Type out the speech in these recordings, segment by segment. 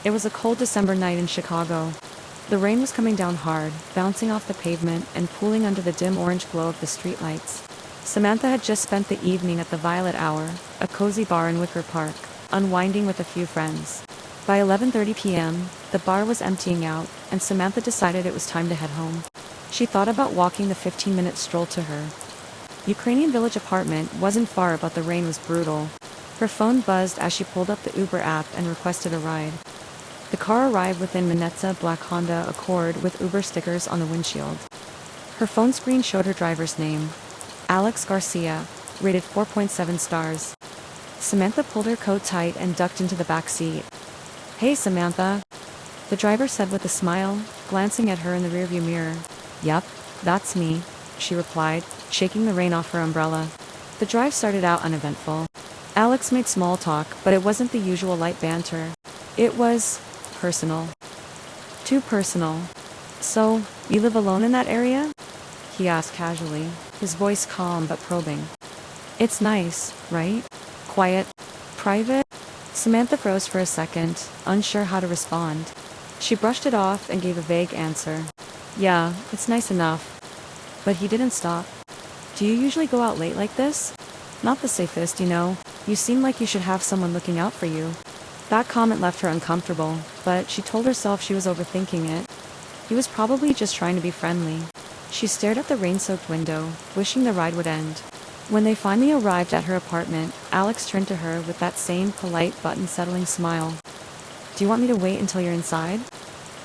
It was a cold December night in Chicago. The rain was coming down hard, bouncing off the pavement and pooling under the dim orange glow of the streetlights. Samantha had just spent the evening at the Violet Hour, a cozy bar in Wicker Park, unwinding with a few friends. By 11:30 p.m., the bar was emptying out, and Samantha decided it was time to head home. She thought about walking the 15-minute stroll to her Ukrainian Village apartment wasn't far, but the rain was brutal. Her phone buzzed as she pulled up the Uber app and requested a ride. The car arrived with a Minetza black Honda Accord with Uber stickers on the windshield. Her phone screen showed her driver's name, Alex Garcia, rated 4.7 stars. Samantha pulled her coat tight and ducked into the back seat. "Hey, Samantha," the driver said with a smile, glancing at her in the rearview mirror. "Yep, that's me," she replied, shaking the rain off her umbrella. The drive started out uneventful. Alex made small talk, but it wasn't the usual light banter. It was personal. Too personal. "So, you live alone in that area?" he asked casually, his voice calm but probing. "It's nice, right? Quiet? Private?" Samantha froze for a second, unsure how to respond. She brushed it off and gave a vague answer. "Yeah, it's nice enough." But he didn't stop. "Do you usually go out late like this? Not the safest, you know. You seem like you should have someone looking out for you." That comment left her uncomfortable, but she told herself she was overthinking it. He was probably just trying to be friendly. She stared at the rain-soaked window, wishing the ride would end. When they finally arrived at her apartment, Alex turned to her with that same polite but unsettling smile. "Do you want me to wait until you're inside?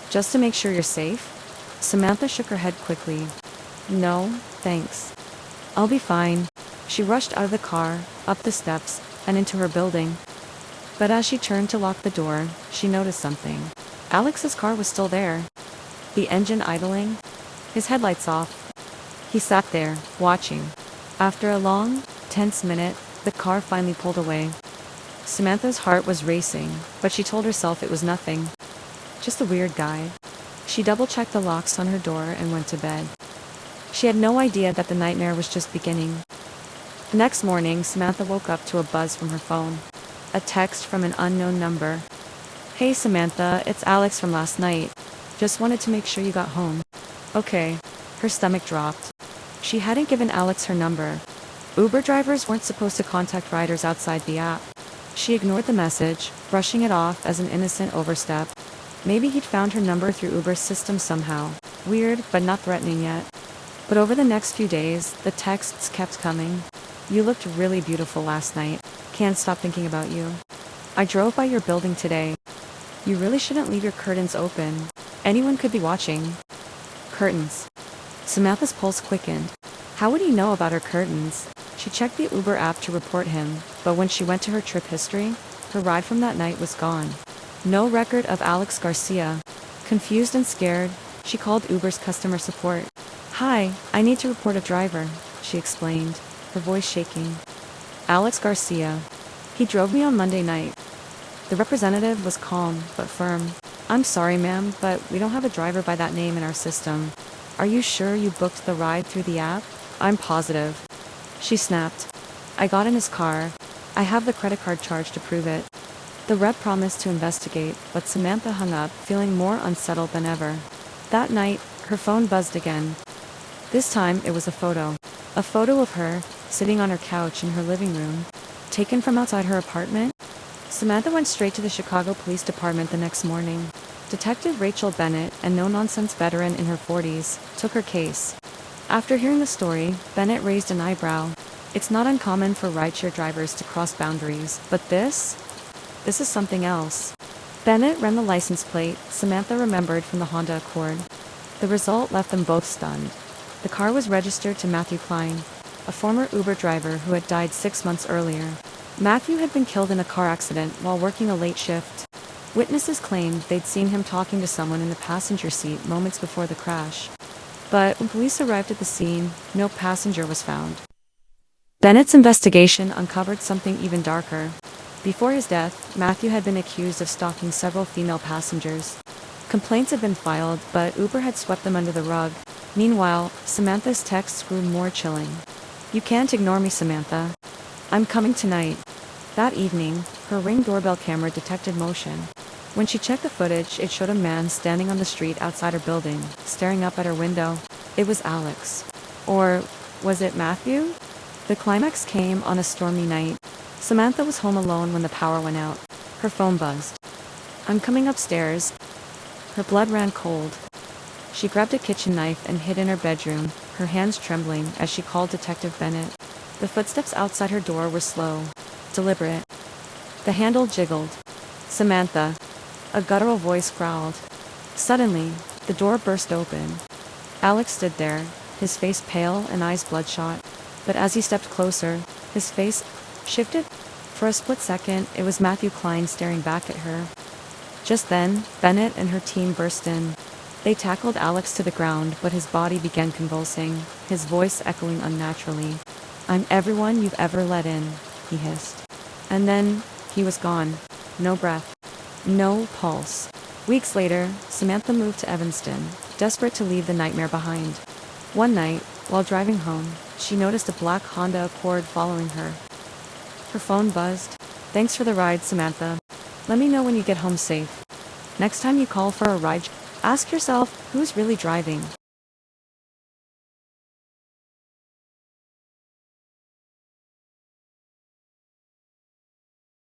Just to make sure you're safe?" Samantha shook her head quickly. "No, thanks. I'll be fine." She rushed out of the car, up the steps, and into her building. But as she turned to lock the door, she noticed something. Alex's car was still there. The engine idling, his headlights off. He sat there, watching. After a long, tense minute, the car finally pulled away. Samantha's heart was racing, but she told herself it was nothing. Just a weird guy. She double-checked the locks on her door and went to bed. She had no idea that the nightmare was just beginning. The next morning, Samantha woke up to a buzz from her phone. A text from an unknown number. "Hey Samantha, it's Alex from last night. Just wanted to make sure you got home." "Okay." Her stomach dropped. She hadn't given Alex her number. Uber drivers weren't supposed to contact riders outside the app. She ignored the message, brushing it off as an innocent overstep. Maybe he'd found her number through Uber's system somehow. Weird, but not threatening yet. But over the next few days, the texts kept coming. "You looked really beautiful last night. Can't stop thinking about you. I drove by your building today. You really shouldn't leave your curtains open. Anyone could be watching." Curtains. Samantha's pulse quickened. How would he know about her curtains? She checked the Uber app to report him, but when she went to her trip history, her ride from that night was gone. No record of Alex Garcia. Confused and scared, she called Uber's customer support. "Hi, I need to report a driver," she explained, her voice shaking. "Alex Garcia. He drove me on Monday night." The representative was calm, but firm. "I'm sorry, ma'am, but we don't have a driver by that name in our system. Are you sure you booked the ride through the app?" "I'm positive." She snapped. "I got in his car. I have the credit card charge to prove it." The rep promised to investigate, but Samantha hung up, feeling more unsettled than ever. That night, her phone buzzed again. This time, it was a photo. A photo of her, sitting on her couch in her living room. Taken from outside her apartment? Samantha went straight to the Chicago Police Department the next morning. Detective Rachel Bennett, a no-nonsense veteran in her 40s, took her case. After hearing the story, Bennett raised an eyebrow. It's not uncommon for rideshare drivers to cross boundaries, but this is something else. Bennett ran the license plate Samantha remembered from the Honda Accord. The result left them both stunned. The car was registered to Matthew Klein, a former Uber driver who had died 6 months earlier. Matthew had been killed in a car accident while working a late shift. Witnesses claimed they'd seen him talking to someone in the passenger seat moments before the crash. But when police arrived at the scene, no passenger was found. Bennett's investigation uncovered something even darker. Before his death, Matthew had been accused of stalking several female passengers. Complaints had been filed, but Uber had swept them under the rug. Meanwhile, Samantha's texts grew more chilling. "You can't ignore me, Samantha. I'm coming tonight." That evening, her Ring doorbell camera detected motion. When she checked the footage, it showed a man standing on the street outside her building, staring up at her window. It was Alex. Or was it Matthew? The climax came on a stormy night. Samantha was home alone when the power went out. Her phone buzzed. "I'm coming upstairs." Her blood ran cold. She grabbed a kitchen knife and hid in her bedroom, her hands trembling as she called Detective Bennett. The footsteps outside her door were slow, deliberate. The handle jiggled. "Samantha," a guttural voice growled. Suddenly, the door burst open. Alex stood there, his face pale and eyes bloodshot. But as he stepped closer, his face shifted. For a split second, it was Matthew Klein staring back at her. Just then, Bennett and her team burst in. They tackled Alex to the ground, but his body began convulsing, his voice echoing unnaturally. "I'm everyone you've ever let in," he hissed. And then, he was gone. No breath. No pulse. Weeks later, Samantha moved to Evanston, desperate to leave the nightmare behind. One night, while driving home, she noticed a black Honda Accord following her. Her phone buzzed. "Thanks for the ride, Samantha. Let me know when you get home safe. Next time you call for a ride, ask yourself, who's really driving?"